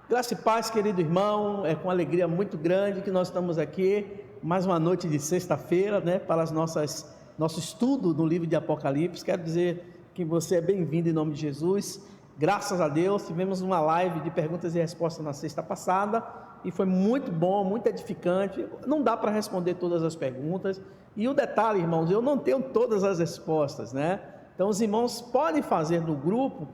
Graça e paz, querido irmão, é com alegria muito grande que nós estamos aqui, mais uma noite de sexta-feira, para nosso estudo no livro de Apocalipse. Quero dizer que você é bem-vindo em nome de Jesus. Graças a Deus, tivemos uma live de perguntas e respostas na sexta passada, e foi muito bom, muito edificante. Não dá para responder todas as perguntas, e o detalhe, irmãos, eu não tenho todas as respostas, Então os irmãos podem fazer no grupo,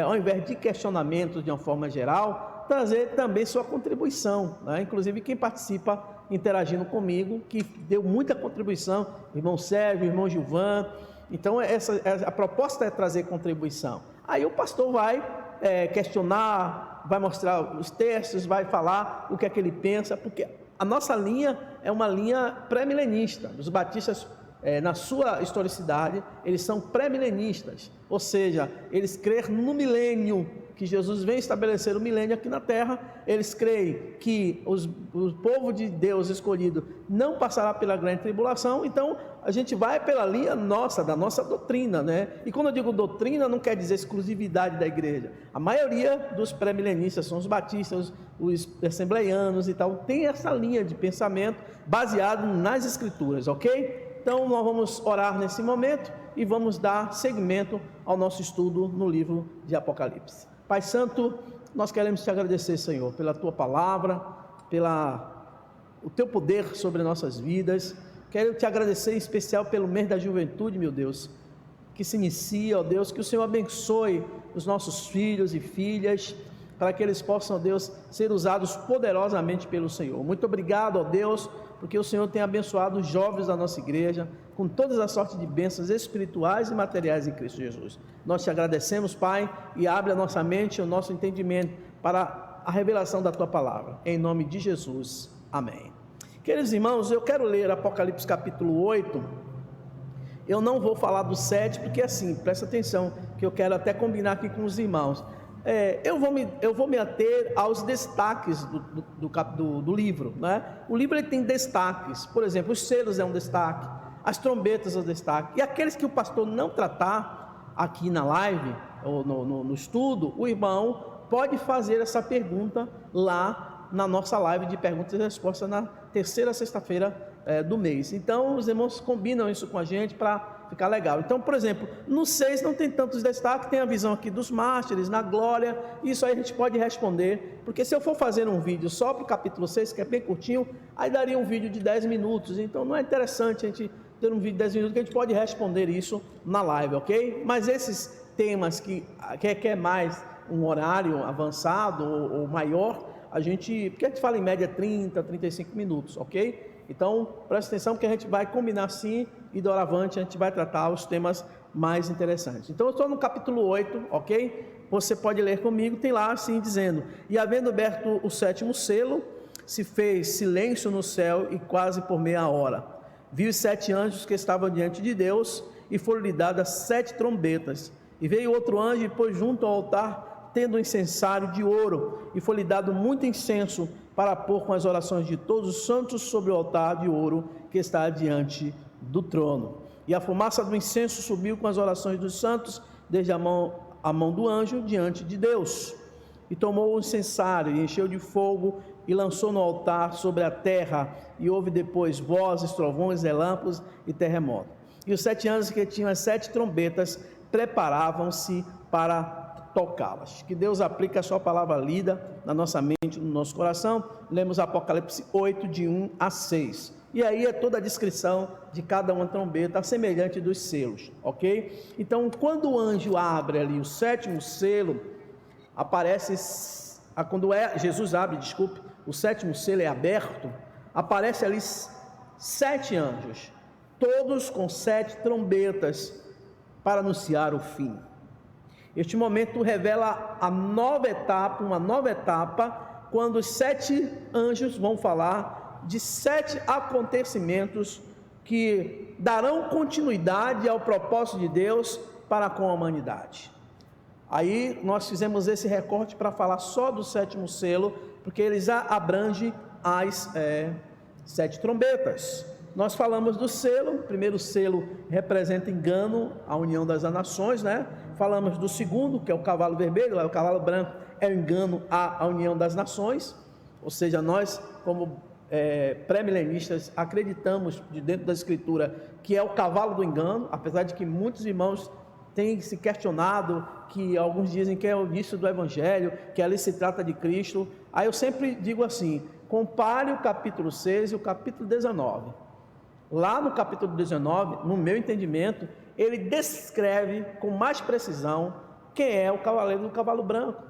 ao invés de questionamentos de uma forma geral, trazer também sua contribuição, Inclusive quem participa interagindo comigo, que deu muita contribuição, irmão Sérgio, irmão Gilvan. Então a proposta é trazer contribuição. Aí o pastor vai questionar, vai mostrar os textos, vai falar o que é que ele pensa, porque a nossa linha é uma linha pré-milenista. Os batistas, na sua historicidade, eles são pré-milenistas, ou seja, eles creem no milênio, que Jesus vem estabelecer o milênio aqui na terra. Eles creem que o povo de Deus escolhido não passará pela grande tribulação. Então a gente vai pela linha da nossa doutrina, E quando eu digo doutrina, não quer dizer exclusividade da igreja. A maioria dos pré-milenistas são os batistas, os assembleianos e tal, tem essa linha de pensamento baseado nas escrituras, ok? Então nós vamos orar nesse momento e vamos dar seguimento ao nosso estudo no livro de Apocalipse. Pai Santo, nós queremos te agradecer, Senhor, pela tua palavra, o teu poder sobre nossas vidas. Quero te agradecer em especial pelo mês da juventude, meu Deus, que se inicia, ó Deus, que o Senhor abençoe os nossos filhos e filhas, para que eles possam, ó Deus, ser usados poderosamente pelo Senhor. Muito obrigado, ó Deus, porque o Senhor tem abençoado os jovens da nossa igreja com todas as sortes de bênçãos espirituais e materiais em Cristo Jesus. Nós te agradecemos, Pai, e abre a nossa mente e o nosso entendimento para a revelação da tua palavra, em nome de Jesus, amém. Queridos irmãos, eu quero ler Apocalipse capítulo 8. Eu não vou falar do 7, porque assim, presta atenção, que eu quero até combinar aqui com os irmãos. Eu vou me ater aos destaques do livro, O livro ele tem destaques. Por exemplo, os selos é um destaque, as trombetas é um destaque, e aqueles que o pastor não tratar aqui na live ou no estudo, o irmão pode fazer essa pergunta lá na nossa live de perguntas e respostas na terceira sexta-feira do mês. Então os irmãos combinam isso com a gente para ficar legal. Então, por exemplo, no 6 não tem tantos destaques, tem a visão aqui dos mártires, na glória. Isso aí a gente pode responder, porque se eu for fazer um vídeo só para o capítulo 6, que é bem curtinho, aí daria um vídeo de 10 minutos, então não é interessante a gente ter um vídeo de 10 minutos, que a gente pode responder isso na live, ok? Mas esses temas que quer mais um horário avançado ou maior, porque a gente fala em média 30, 35 minutos, ok? Então, presta atenção, porque a gente vai combinar sim, e doravante a gente vai tratar os temas mais interessantes. Então, eu estou no capítulo 8, ok? Você pode ler comigo, tem lá assim dizendo: e havendo aberto o sétimo selo, se fez silêncio no céu e quase por meia hora. Vi os 7 anjos que estavam diante de Deus, e foram-lhe dadas 7 trombetas. E veio outro anjo e pôs junto ao altar, tendo um incensário de ouro, e foi-lhe dado muito incenso para pôr com as orações de todos os santos sobre o altar de ouro que está diante do trono. E a fumaça do incenso subiu com as orações dos santos, desde a mão do anjo diante de Deus. E tomou o incensário, e encheu de fogo, e lançou no altar sobre a terra, e houve depois vozes, trovões, relâmpagos e terremoto. E os 7 anjos que tinham as 7 trombetas preparavam-se para tocá-las. Que Deus aplique a sua palavra lida na nossa mente, no nosso coração. Lemos Apocalipse 8, de 1 a 6. E aí é toda a descrição de cada uma trombeta, semelhante dos selos, ok? Então, quando o anjo abre ali o 7º selo, Jesus abre, o 7º selo é aberto, aparece ali 7 anjos, todos com 7 trombetas, para anunciar o fim. Este momento revela uma nova etapa, quando os 7 anjos vão falar de 7 acontecimentos que darão continuidade ao propósito de Deus para com a humanidade. Aí nós fizemos esse recorte para falar só do 7º selo, porque ele já abrange as 7 trombetas. Nós falamos do selo. O primeiro selo representa engano, a união das nações, Falamos do segundo, que é o cavalo vermelho, o cavalo branco é o engano à união das nações, ou seja, nós como pré-milenistas acreditamos de dentro da Escritura que é o cavalo do engano, apesar de que muitos irmãos têm se questionado, que alguns dizem que é o início do Evangelho, que ali se trata de Cristo. Aí eu sempre digo assim, compare o capítulo 6 e o capítulo 19. Lá no capítulo 19, no meu entendimento, ele descreve com mais precisão quem é o cavaleiro do cavalo branco.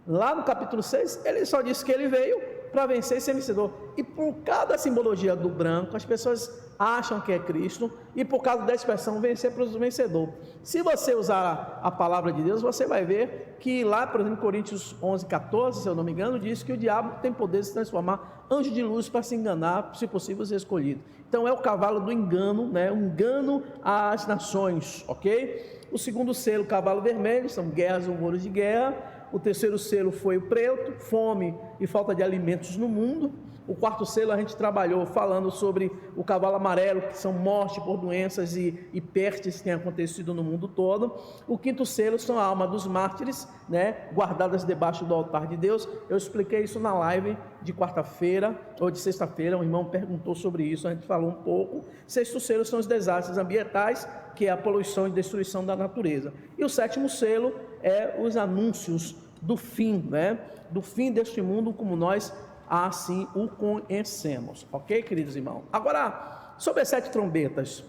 Lá no capítulo 6, ele só diz que ele veio para vencer e ser vencedor. E por causa da simbologia do branco, as pessoas acham que é Cristo, e por causa da expressão vencer para o vencedor. Se você usar a palavra de Deus, você vai ver que lá, por exemplo, Coríntios 11:14, se eu não me engano, diz que o diabo tem poder de se transformar anjo de luz para se enganar, se possível, ser escolhido. Então é o cavalo do engano, né? Um engano às nações, ok? O segundo selo, cavalo vermelho, são guerras, rumores de guerra. O terceiro selo foi o preto, fome e falta de alimentos no mundo. O quarto selo a gente trabalhou falando sobre o cavalo amarelo, que são morte por doenças e pestes que têm acontecido no mundo todo. O quinto selo são a alma dos mártires, né, guardadas debaixo do altar de Deus. Eu expliquei isso na live de quarta-feira ou de sexta-feira, um irmão perguntou sobre isso, a gente falou um pouco. Sexto selo são os desastres ambientais, que é a poluição e destruição da natureza. E o sétimo selo é os anúncios do fim, né, do fim deste mundo como nós assim o conhecemos, ok, queridos irmãos? Agora, sobre as 7 trombetas.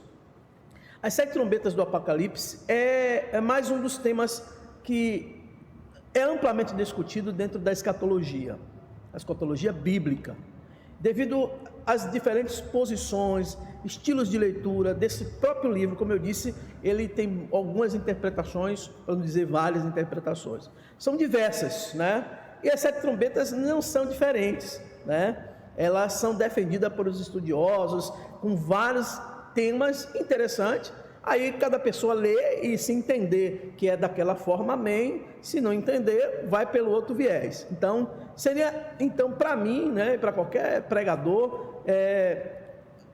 As 7 trombetas do Apocalipse é mais um dos temas que é amplamente discutido dentro da escatologia, a escatologia bíblica, devido às diferentes posições, estilos de leitura desse próprio livro. Como eu disse, ele tem algumas interpretações, para não dizer várias interpretações, são diversas, né? E as 7 trombetas não são diferentes, né? Elas são defendidas por os estudiosos, com vários temas interessantes. Aí cada pessoa lê e, se entender que é daquela forma, amém. Se não entender, vai pelo outro viés. Então, seria, para mim, né, para qualquer pregador,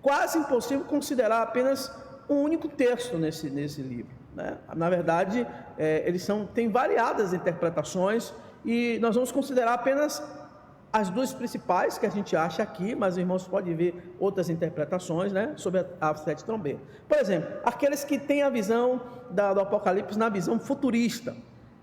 quase impossível considerar apenas um único texto nesse livro, né? Na verdade, tem variadas interpretações, e nós vamos considerar apenas as 2 principais que a gente acha aqui, mas os irmãos podem ver outras interpretações, né, sobre as 7 trombetas. Por exemplo, aqueles que têm a visão do Apocalipse na visão futurista.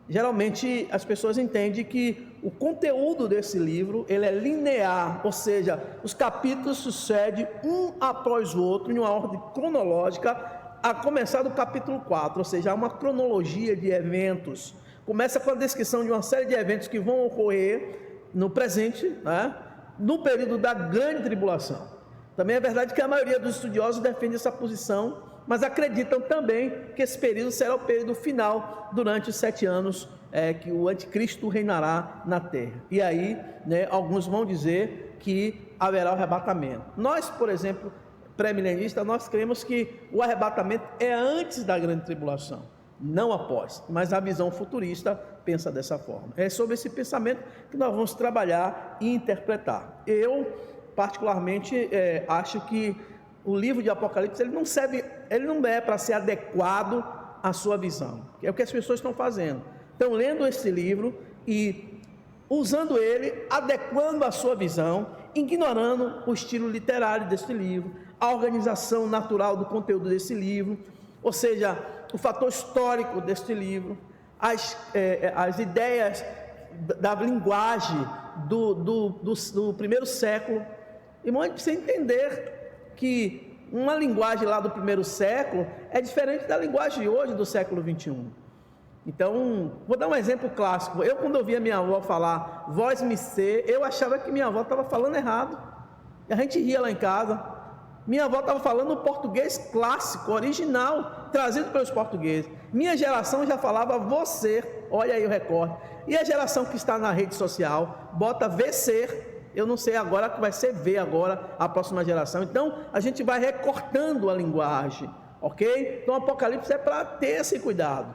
Geralmente as pessoas entendem que o conteúdo desse livro ele é linear, ou seja, os capítulos sucedem um após o outro em uma ordem cronológica, a começar do capítulo 4, ou seja, há uma cronologia de eventos. Começa com a descrição de uma série de eventos que vão ocorrer no presente, né, no período da grande tribulação. Também é verdade que a maioria dos estudiosos defende essa posição, mas acreditam também que esse período será o período final, durante os 7 anos que o anticristo reinará na terra. E aí, né, alguns vão dizer que haverá o arrebatamento. Nós, por exemplo, pré-milenistas, nós cremos que o arrebatamento é antes da grande tribulação, não após, mas a visão futurista pensa dessa forma. É sobre esse pensamento que nós vamos trabalhar e interpretar. Eu, particularmente, acho que o livro de Apocalipse ele não é para ser adequado à sua visão, que é o que as pessoas estão fazendo. Estão lendo esse livro e usando ele, adequando a sua visão, ignorando o estilo literário desse livro, a organização natural do conteúdo desse livro, ou seja, o fator histórico deste livro, as ideias da linguagem do primeiro século. Irmão, a gente precisa entender que uma linguagem lá do primeiro século é diferente da linguagem de hoje, do século 21. Então, vou dar um exemplo clássico. Eu, quando ouvia minha avó falar vós me ser, eu achava que minha avó estava falando errado, e a gente ria lá em casa. Minha avó estava falando o português clássico, original, trazido pelos portugueses. Minha geração já falava você, olha aí o recorte. E a geração que está na rede social, bota VC, eu não sei agora que vai ser V agora, a próxima geração. Então, a gente vai recortando a linguagem, ok? Então, o Apocalipse é para ter esse cuidado,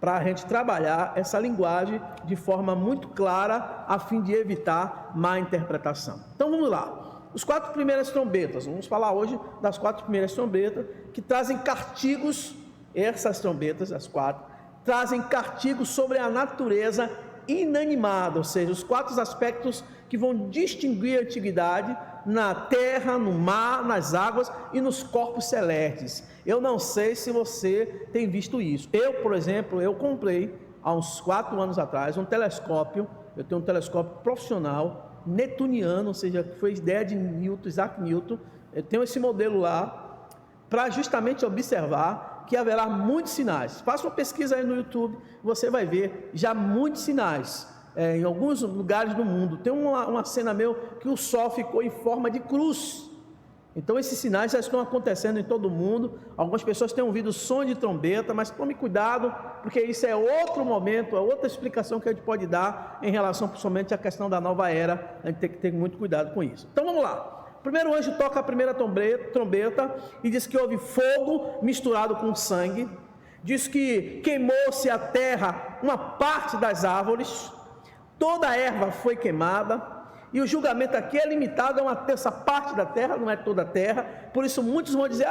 para a gente trabalhar essa linguagem de forma muito clara, a fim de evitar má interpretação. Então, vamos lá. Os 4 primeiras trombetas, vamos falar hoje das 4 primeiras trombetas, que trazem castigos, essas trombetas, as 4, trazem castigos sobre a natureza inanimada, ou seja, os 4 aspectos que vão distinguir a antiguidade na terra, no mar, nas águas e nos corpos celestes. Eu não sei se você tem visto isso. Eu, por exemplo, eu comprei há uns 4 anos atrás um telescópio. Eu tenho um telescópio profissional netuniano, ou seja, foi ideia de Newton, Isaac Newton. Eu tenho esse modelo lá para justamente observar que haverá muitos sinais. Faça uma pesquisa aí no YouTube, você vai ver já muitos sinais. Em alguns lugares do mundo tem uma cena meu que o sol ficou em forma de cruz. Então esses sinais já estão acontecendo em todo o mundo. Algumas pessoas têm ouvido som de trombeta, mas tome cuidado, porque isso é outro momento, é outra explicação que a gente pode dar em relação principalmente à questão da nova era. A gente tem que ter muito cuidado com isso. Então vamos lá. O primeiro anjo toca a primeira trombeta e diz que houve fogo misturado com sangue. Diz que queimou-se a terra, uma parte das árvores, toda a erva foi queimada. E o julgamento aqui é limitado a uma terça parte da terra, não é toda a terra. Por isso muitos vão dizer,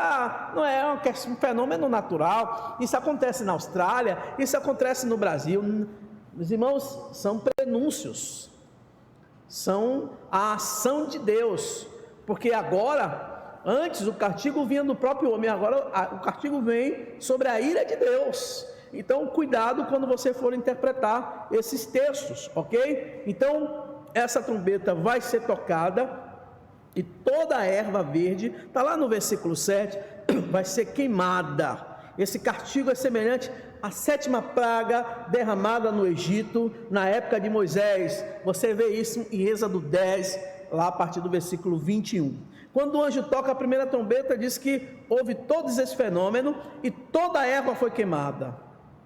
não é um fenômeno natural, isso acontece na Austrália, isso acontece no Brasil. Meus irmãos, são prenúncios, são a ação de Deus, porque agora, antes o castigo vinha do próprio homem, agora o castigo vem sobre a ira de Deus. Então cuidado quando você for interpretar esses textos, ok? Então essa trombeta vai ser tocada e toda a erva verde, está lá no versículo 7, vai ser queimada. Esse castigo é semelhante à 7ª praga derramada no Egito, na época de Moisés. Você vê isso em Êxodo 10, lá a partir do versículo 21. Quando o anjo toca a primeira trombeta, diz que houve todos esse fenômeno e toda a erva foi queimada,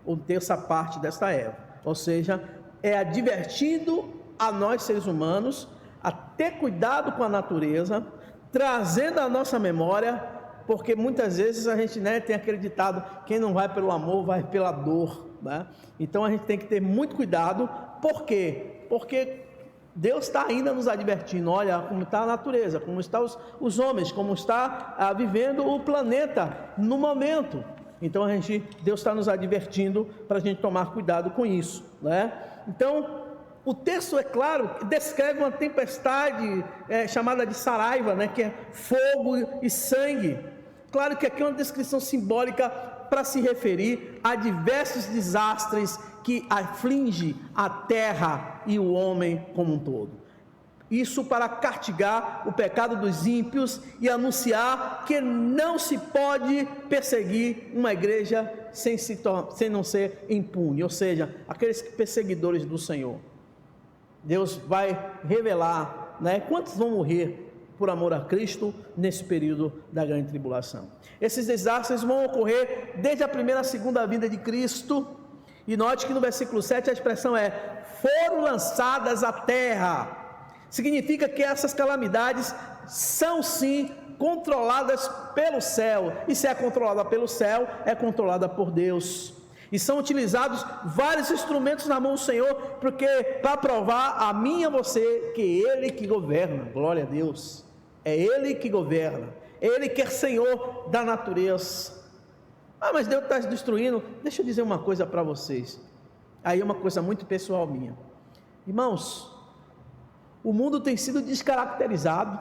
ou terça parte desta erva. Ou seja, é advertindo a nós seres humanos a ter cuidado com a natureza, trazendo a nossa memória, porque muitas vezes a gente tem acreditado, quem não vai pelo amor vai pela dor, né? Então a gente tem que ter muito cuidado. Por quê? Porque Deus está ainda nos advertindo, olha como está a natureza, como estão os homens, como está vivendo o planeta no momento. Então Deus está nos advertindo para a gente tomar cuidado com isso, né? Então o texto, é claro, descreve uma tempestade chamada de saraiva, né, que é fogo e sangue. Claro que aqui é uma descrição simbólica para se referir a diversos desastres que aflige a terra e o homem como um todo. Isso para castigar o pecado dos ímpios e anunciar que não se pode perseguir uma igreja sem não ser impune, ou seja, aqueles perseguidores do Senhor. Deus vai revelar, quantos vão morrer por amor a Cristo nesse período da grande tribulação. Esses desastres vão ocorrer desde a primeira e segunda vinda de Cristo. E note que no versículo 7 a expressão é: foram lançadas à terra. Significa que essas calamidades são sim controladas pelo céu. E se é controlada pelo céu, é controlada por Deus. E são utilizados vários instrumentos na mão do Senhor, porque para provar a mim e a você que é Ele que governa. Glória a Deus, é Ele que governa, é Ele que é Senhor da natureza. Mas Deus está destruindo. Deixa eu dizer uma coisa para vocês, aí é uma coisa muito pessoal minha. Irmãos, o mundo tem sido descaracterizado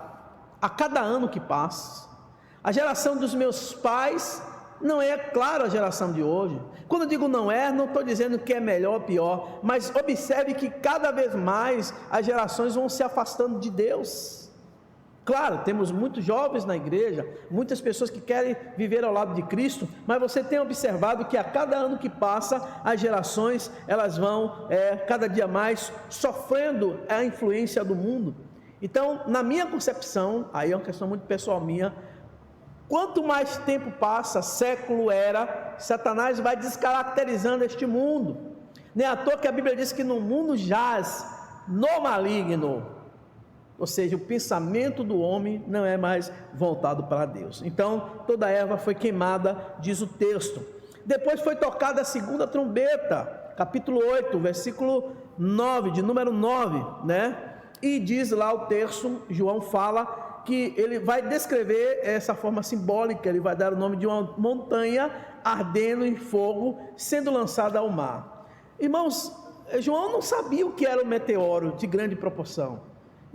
a cada ano que passa. A geração dos meus pais não é, claro, a geração de hoje. Quando eu digo não estou dizendo que é melhor ou pior, mas observe que cada vez mais as gerações vão se afastando de Deus. Claro, temos muitos jovens na igreja, muitas pessoas que querem viver ao lado de Cristo, mas você tem observado que a cada ano que passa, as gerações, elas vão cada dia mais sofrendo a influência do mundo. Então, na minha concepção, aí é uma questão muito pessoal minha, quanto mais tempo passa, século era, Satanás vai descaracterizando este mundo. Nem à toa que a Bíblia diz que no mundo jaz no maligno, ou seja, o pensamento do homem não é mais voltado para Deus. Então toda a erva foi queimada, diz o texto. Depois foi tocada a segunda trombeta, capítulo 8, versículo 9, de número 9, e diz lá o texto, João fala que ele vai descrever essa forma simbólica, ele vai dar o nome de uma montanha ardendo em fogo, sendo lançada ao mar. Irmãos, João não sabia o que era um meteoro de grande proporção.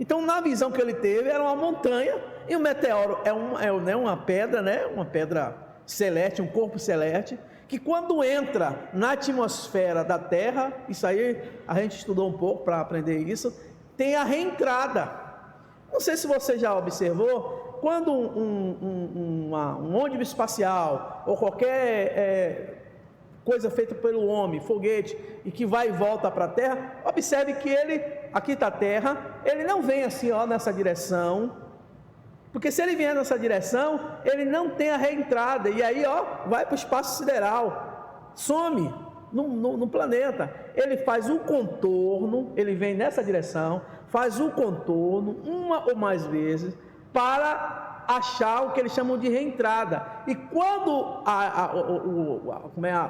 Então, na visão que ele teve, era uma montanha, e o meteoro é uma pedra, né? Uma pedra celeste, um corpo celeste, que quando entra na atmosfera da Terra, isso aí a gente estudou um pouco para aprender isso, tem a reentrada. Não sei se você já observou, quando um ônibus espacial ou qualquer coisa feita pelo homem, foguete, e que vai e volta para a Terra, observe que ele, aqui está a Terra, ele não vem assim, ó, nessa direção, porque se ele vier nessa direção, ele não tem a reentrada, e aí, ó, vai para o espaço sideral, some no planeta. Ele faz um contorno, ele vem nessa direção, faz um contorno, uma ou mais vezes, para achar o que eles chamam de reentrada. E quando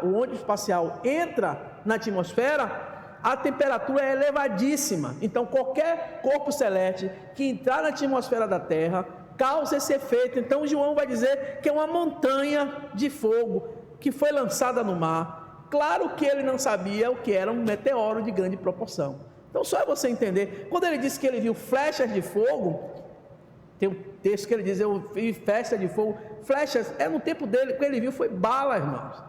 o ônibus espacial entra na atmosfera, a temperatura é elevadíssima. Então, qualquer corpo celeste que entrar na atmosfera da Terra causa esse efeito. Então, João vai dizer que é uma montanha de fogo que foi lançada no mar. Claro que ele não sabia o que era um meteoro de grande proporção. Então, só é você entender. Quando ele disse que ele viu flechas de fogo, tem um texto que ele diz: eu vi festa de fogo. Flechas, no tempo dele, o que ele viu foi bala, irmãos.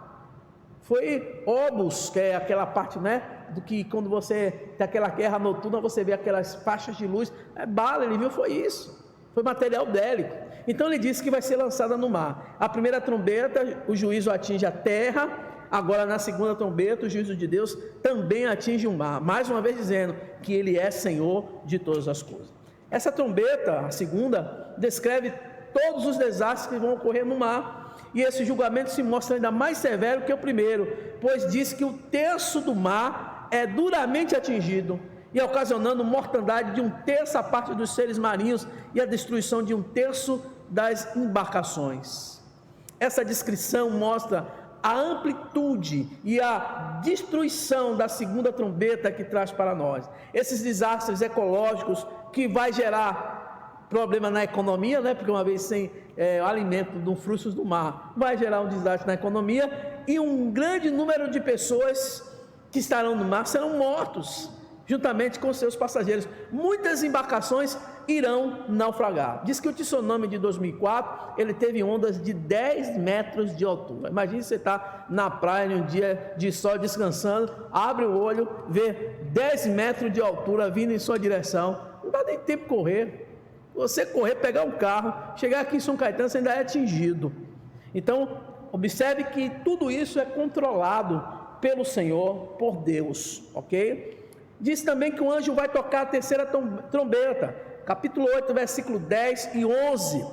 Foi obus, que é aquela parte, né, do que quando você tem aquela guerra noturna, você vê aquelas faixas de luz. É bala, ele viu, foi isso. Foi material bélico. Então ele disse que vai ser lançada no mar. A primeira trombeta, o juízo atinge a terra. Agora, na segunda trombeta, o juízo de Deus também atinge o mar. Mais uma vez dizendo que ele é Senhor de todas as coisas. Essa trombeta, a segunda, descreve todos os desastres que vão ocorrer no mar. E esse julgamento se mostra ainda mais severo que o primeiro, pois diz que o terço do mar é duramente atingido, e ocasionando mortandade de 1/3 parte dos seres marinhos e a destruição de 1/3 das embarcações. Essa descrição mostra a amplitude e a destruição da segunda trombeta que traz para nós. Esses desastres ecológicos que vai gerar problema na economia, né? Porque uma vez sem alimento dos frutos do mar, vai gerar um desastre na economia, e um grande número de pessoas que estarão no mar serão mortos, juntamente com seus passageiros. Muitas embarcações irão naufragar. Diz que o tsunami de 2004, ele teve ondas de 10 metros de altura. Imagine você estar na praia num dia de sol descansando, abre o olho, vê 10 metros de altura vindo em sua direção. Não dá nem tempo de correr. Você correr, pegar um carro, chegar aqui em São Caetano, você ainda é atingido. Então, observe que tudo isso é controlado pelo Senhor, por Deus, ok? Diz também que o anjo vai tocar a terceira trombeta, capítulo 8, versículo 10 e 11,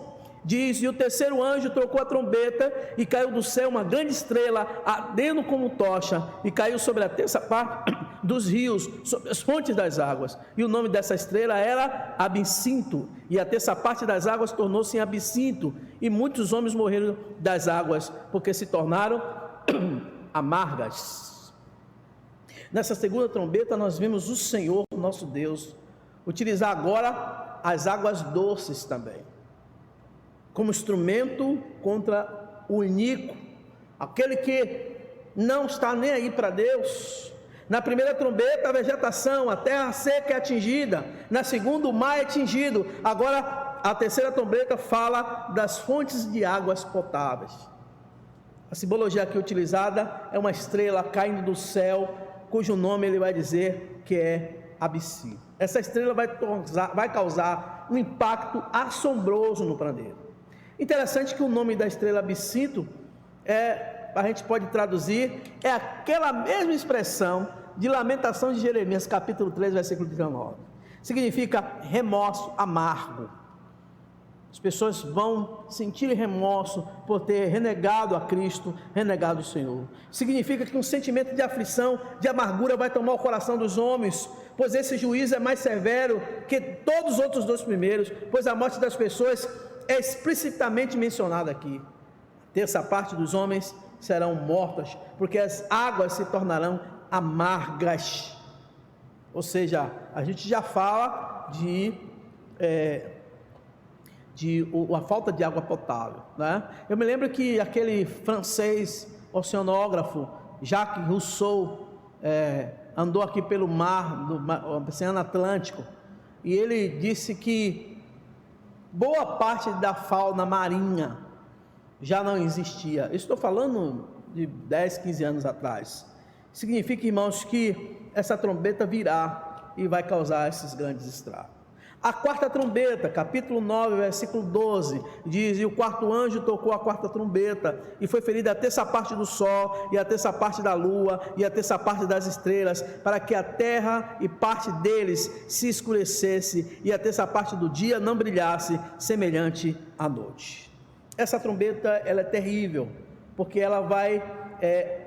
diz: e o terceiro anjo tocou a trombeta, e caiu do céu uma grande estrela, ardendo como tocha, e caiu sobre a terça parte dos rios, sobre as fontes das águas, e o nome dessa estrela era Absinto, e a terça parte das águas tornou-se em absinto, e muitos homens morreram das águas, porque se tornaram amargas. Nessa segunda trombeta nós vemos o Senhor, nosso Deus, utilizar agora as águas doces também, como instrumento contra o iníquo, aquele que não está nem aí para Deus. Na primeira trombeta, a vegetação, a terra seca é atingida. Na segunda, o mar é atingido. Agora, a terceira trombeta fala das fontes de águas potáveis. A simbologia aqui utilizada é uma estrela caindo do céu, cujo nome ele vai dizer que é Absinto. Essa estrela vai causar um impacto assombroso no planeta. Interessante que o nome da estrela Absinto a gente pode traduzir, é aquela mesma expressão de Lamentação de Jeremias, capítulo 3, versículo 19. Significa remorso amargo. As pessoas vão sentir remorso por ter renegado a Cristo, renegado o Senhor. Significa que um sentimento de aflição, de amargura vai tomar o coração dos homens, pois esse juízo é mais severo que todos os outros dois primeiros, pois a morte das pessoas é explicitamente mencionada aqui. Terça parte dos homens serão mortas, porque as águas se tornarão amargas. Ou seja, a gente já fala a falta de água potável, né? Eu me lembro que aquele francês oceanógrafo Jacques Rousseau andou aqui pelo mar, do Oceano Atlântico, e ele disse que boa parte da fauna marinha já não existia. Eu estou falando de 10, 15 anos atrás. Significa, irmãos, que essa trombeta virá e vai causar esses grandes estragos. A quarta trombeta, capítulo 9, versículo 12, diz: e o quarto anjo tocou a quarta trombeta, e foi ferida a terça parte do sol, e a terça parte da lua, e a terça parte das estrelas, para que a terra e parte deles se escurecesse, e a terça parte do dia não brilhasse, semelhante à noite. Essa trombeta, ela é terrível, porque ela vai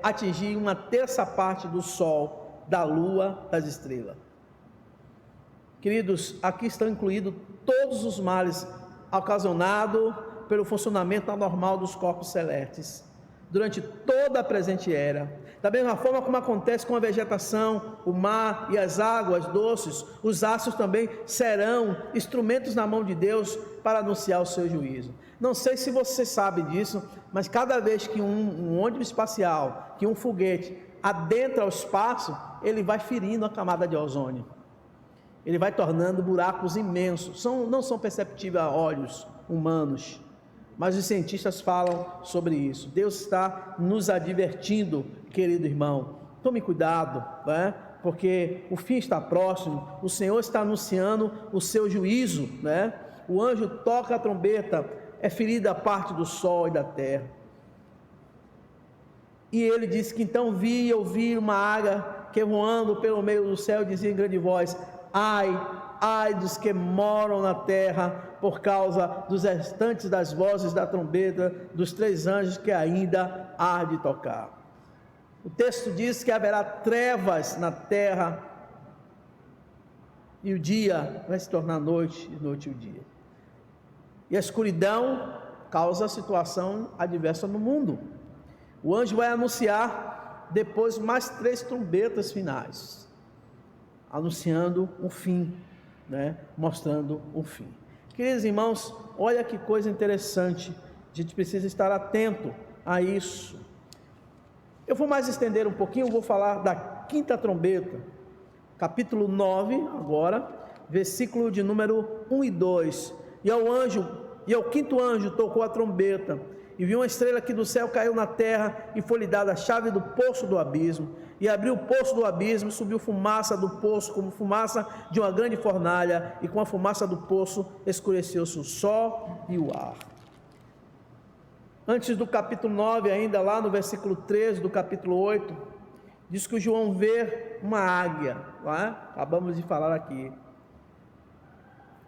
atingir uma terça parte do sol, da lua, das estrelas. Queridos, aqui estão incluídos todos os males ocasionados pelo funcionamento anormal dos corpos celestes, durante toda a presente era. Da mesma forma como acontece com a vegetação, o mar e as águas doces, os astros também serão instrumentos na mão de Deus para anunciar o seu juízo. Não sei se você sabe disso, mas cada vez que um ônibus espacial, que um foguete adentra o espaço, ele vai ferindo a camada de ozônio. Ele vai tornando buracos imensos, não são perceptíveis a olhos humanos, mas os cientistas falam sobre isso. Deus está nos advertindo, querido irmão, tome cuidado, né? Porque o fim está próximo, o Senhor está anunciando o seu juízo, né? O anjo toca a trombeta, é ferida a parte do sol e da terra. E ele disse que então vi e ouvi uma águia que voando pelo meio do céu dizia em grande voz: ai dos que moram na terra, por causa dos restantes das vozes da trombeta dos 3 anjos que ainda há de tocar. O texto diz que haverá trevas na terra, e o dia vai se tornar noite, e noite o dia. E a escuridão causa situação adversa no mundo. O anjo vai anunciar depois mais 3 trombetas finais, anunciando um fim, né? Mostrando um fim. Queridos irmãos, olha que coisa interessante, a gente precisa estar atento a isso. Eu vou mais estender um pouquinho, vou falar da quinta trombeta, capítulo 9 agora, versículo de número 1 e 2. E ao quinto anjo tocou a trombeta, e viu uma estrela que do céu caiu na terra, e foi-lhe dada a chave do poço do abismo, e abriu o poço do abismo, subiu fumaça do poço, como fumaça de uma grande fornalha, e com a fumaça do poço escureceu-se o sol e o ar. Antes do capítulo 9, ainda lá no versículo 13 do capítulo 8, diz que o João vê uma águia, acabamos de falar aqui.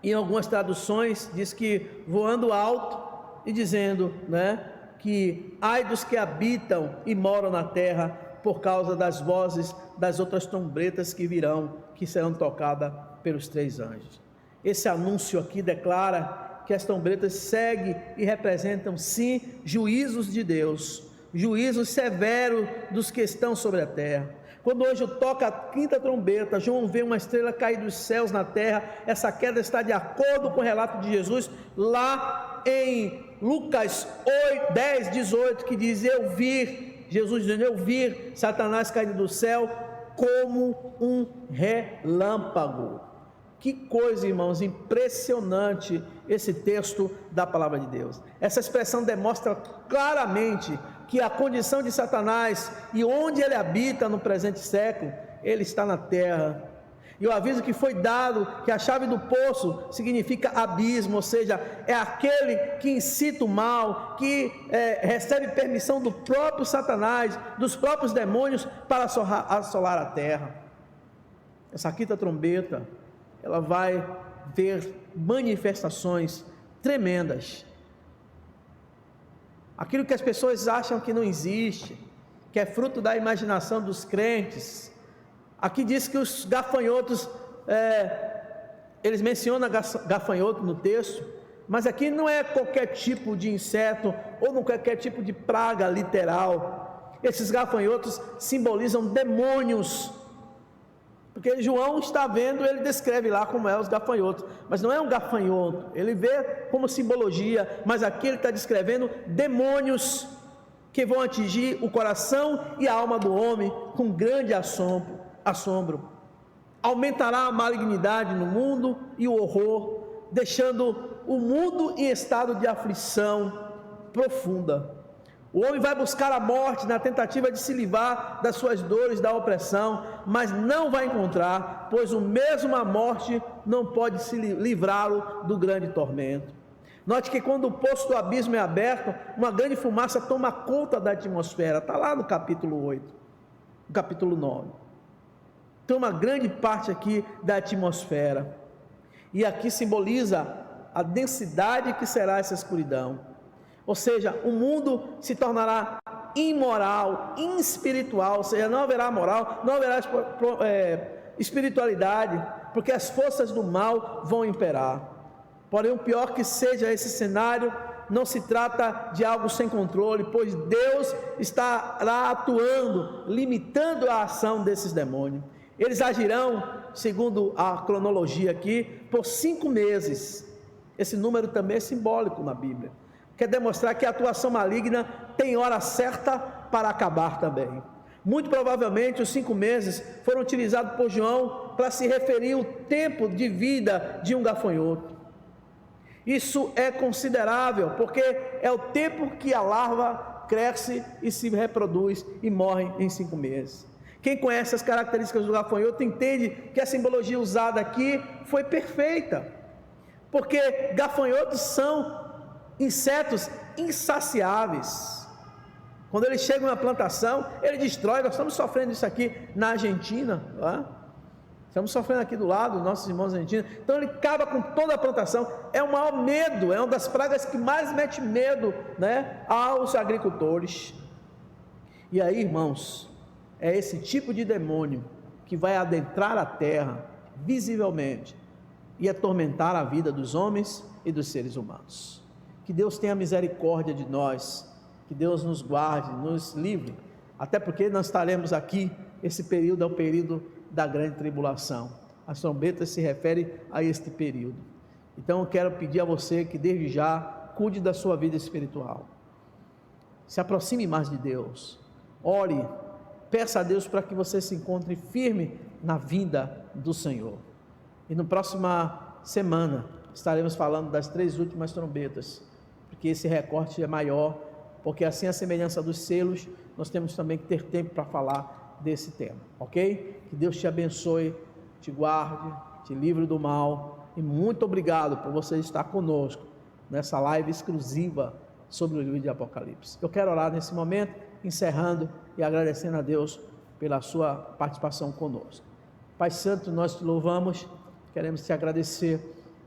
Em algumas traduções diz que voando alto e dizendo, que ai dos que habitam e moram na terra, por causa das vozes das outras trombetas que virão, que serão tocadas pelos 3 anjos. Esse anúncio aqui declara que as trombetas seguem e representam sim juízos de Deus, juízos severos dos que estão sobre a terra. Quando o anjo toca a quinta trombeta, João vê uma estrela cair dos céus na terra. Essa queda está de acordo com o relato de Jesus lá em Lucas 10, 18, que diz: Jesus dizendo, eu vi Satanás caindo do céu como um relâmpago. Que coisa, irmãos, impressionante esse texto da palavra de Deus. Essa expressão demonstra claramente que a condição de Satanás e onde ele habita no presente século, ele está na terra. E o aviso que foi dado, que a chave do poço significa abismo, ou seja, é aquele que incita o mal, que recebe permissão do próprio Satanás, dos próprios demônios, para assolar a terra. Essa quinta trombeta, ela vai ver manifestações tremendas. Aquilo que as pessoas acham que não existe, que é fruto da imaginação dos crentes. Aqui diz que os gafanhotos, eles mencionam gafanhoto no texto, mas aqui não é qualquer tipo de inseto, ou não qualquer tipo de praga literal. Esses gafanhotos simbolizam demônios, porque João está vendo, ele descreve lá como é os gafanhotos, mas não é um gafanhoto, ele vê como simbologia, mas aqui ele está descrevendo demônios que vão atingir o coração e a alma do homem com grande assombro. assombro. Aumentará a malignidade no mundo e o horror, deixando o mundo em estado de aflição profunda. O homem vai buscar a morte na tentativa de se livrar das suas dores, da opressão, mas não vai encontrar, pois o mesmo a morte não pode se livrá-lo do grande tormento. Note que quando o poço do abismo é aberto, uma grande fumaça toma conta da atmosfera. Está lá no capítulo 8, no capítulo 9. Tem uma grande parte aqui da atmosfera. E aqui simboliza a densidade que será essa escuridão. Ou seja, o mundo se tornará imoral, inespiritual, ou seja, não haverá moral, não haverá espiritualidade, porque as forças do mal vão imperar. Porém, o pior que seja esse cenário, não se trata de algo sem controle, pois Deus estará atuando, limitando a ação desses demônios. Eles agirão, segundo a cronologia aqui, por 5 meses. Esse número também é simbólico na Bíblia. Quer demonstrar que a atuação maligna tem hora certa para acabar também. Muito provavelmente os 5 meses foram utilizados por João para se referir ao tempo de vida de um gafanhoto. Isso é considerável, porque é o tempo que a larva cresce e se reproduz e morre em 5 meses. Quem conhece as características do gafanhoto entende que a simbologia usada aqui foi perfeita, porque gafanhotos são insetos insaciáveis. Quando eles chegam na plantação, ele destrói. Nós estamos sofrendo isso aqui na Argentina, estamos sofrendo aqui do lado, nossos irmãos argentinos. Então ele acaba com toda a plantação. É o maior medo, é uma das pragas que mais mete medo, aos agricultores. E aí, irmãos, é esse tipo de demônio que vai adentrar a terra visivelmente e atormentar a vida dos homens e dos seres humanos. Que Deus tenha misericórdia de nós, que Deus nos guarde, nos livre, até porque nós estaremos aqui. Esse período é o período da grande tribulação. As trombetas se referem a este período. Então eu quero pedir a você que desde já cuide da sua vida espiritual, se aproxime mais de Deus, ore, peça a Deus para que você se encontre firme na vinda do Senhor. E na próxima semana estaremos falando das 3 últimas trombetas, porque esse recorte é maior, porque assim a semelhança dos selos, nós temos também que ter tempo para falar desse tema, ok? Que Deus te abençoe, te guarde, te livre do mal, e muito obrigado por você estar conosco nessa live exclusiva sobre o livro de Apocalipse. Eu quero orar nesse momento, encerrando e agradecendo a Deus pela sua participação conosco. Pai Santo, nós te louvamos, queremos te agradecer,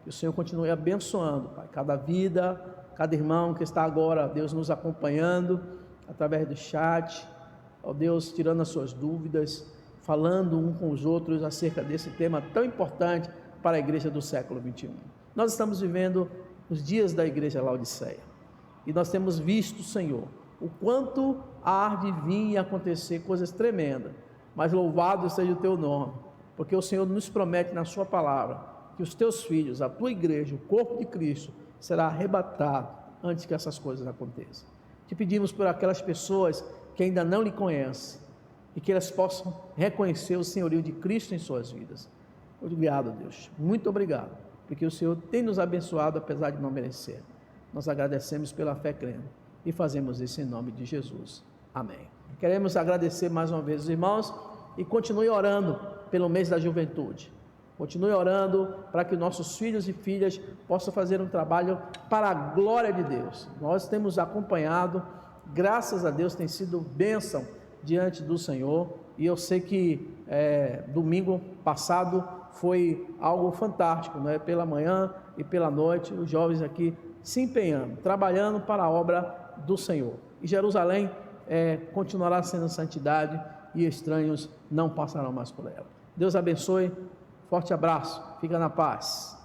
que o Senhor continue abençoando, Pai, cada vida, cada irmão que está agora, Deus, nos acompanhando através do chat, ó Deus, tirando as suas dúvidas, falando um com os outros acerca desse tema tão importante para a igreja do século 21. Nós estamos vivendo os dias da igreja Laodiceia, e nós temos visto, Senhor, o quanto há de vir e acontecer coisas tremendas, mas louvado seja o teu nome, porque o Senhor nos promete na sua palavra, que os teus filhos, a tua igreja, o corpo de Cristo, será arrebatado antes que essas coisas aconteçam. Te pedimos por aquelas pessoas que ainda não lhe conhecem, e que elas possam reconhecer o senhorio de Cristo em suas vidas. Obrigado, Deus, muito obrigado, porque o Senhor tem nos abençoado apesar de não merecer. Nós agradecemos pela fé crendo e fazemos isso em nome de Jesus, amém. Queremos agradecer mais uma vez os irmãos e continue orando pelo mês da juventude. Continue orando para que nossos filhos e filhas possam fazer um trabalho para a glória de Deus. Nós temos acompanhado, graças a Deus, tem sido bênção diante do Senhor, e eu sei que domingo passado foi algo fantástico, pela manhã e pela noite, os jovens aqui se empenhando, trabalhando para a obra do Senhor. E Jerusalém continuará sendo santidade, e estranhos não passarão mais por ela. Deus abençoe. Forte abraço, fica na paz.